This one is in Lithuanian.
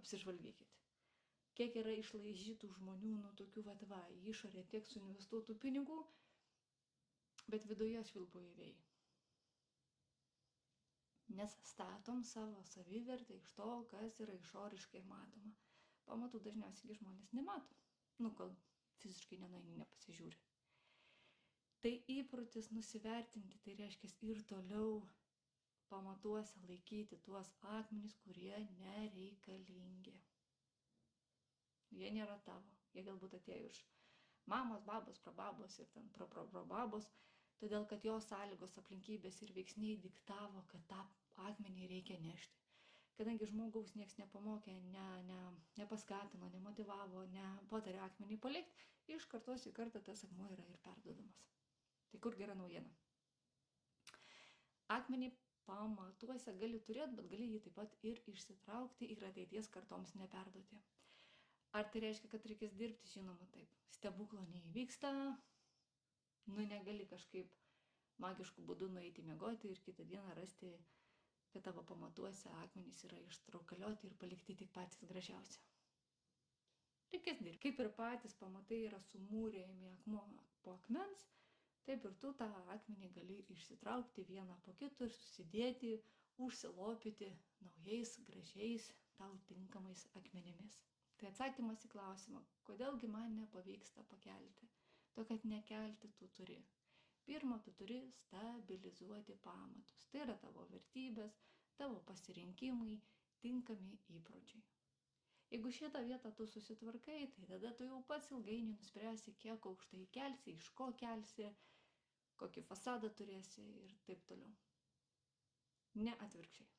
apsižvalgykit. Kiek yra išlaižytų žmonių, tokių į išorę tiek suinvestuotų pinigų, bet viduje švilpauja vėjai. Nes statom savo savivertę iš to, kas yra išoriškai matoma. Pamatų dažniausiai žmonės nemato, kol fiziškai nenueini, nepasižiūri. Tai įprotis nusivertinti, tai reiškia ir toliau pamatuose laikyti tuos akmenis, kurie nereikalingi. Jie nėra tavo, jie galbūt atėjo iš mamos, babos, prababos ir ten praprababos, todėl kad jos sąlygos, aplinkybės ir veiksniai diktavo, kad tą akmenį reikia nešti. Kadangi žmogaus nieks nepamokė, nepaskatino, nemotivavo, nepatarė akmenį palikti, iš kartos į kartą tas akmuo yra ir perduodamas. Tai kur gera naujiena? Akmenį pamatuose gali turėti, bet gali jį taip pat ir išsitraukti ir ateities kartoms neperduoti. Ar tai reiškia, kad reikės dirbti? Žinoma, taip. Stebuklo neįvyksta, negali kažkaip magišku būdu nueiti miegoti ir kitą dieną rasti, kad tavo pamatuose akmenys yra ištraukalioti ir palikti tik patys gražiausi. Reikės dirbti. Kaip ir patys pamatai yra sumūrėjami akmuo po akmens, taip ir tu tą akmenį gali išsitraukti vieną po kito ir susidėti, užsilopyti naujais, gražiais, tau tinkamais akmenimis. Tai atsakymas į klausimą, kodėlgi man nepavyksta pakelti. To, kad nekelti tu turi. Pirma, tu turi stabilizuoti pamatus. Tai yra tavo vertybės, tavo pasirinkimai, tinkami įpročiai. Jeigu šitą vietą tu susitvarkai, tai tada tu jau pats ilgainiui nuspręsi, kiek aukštai kelsi, iš ko kelsi, kokį fasadą turėsi ir taip toliau. Ne atvirkščiai.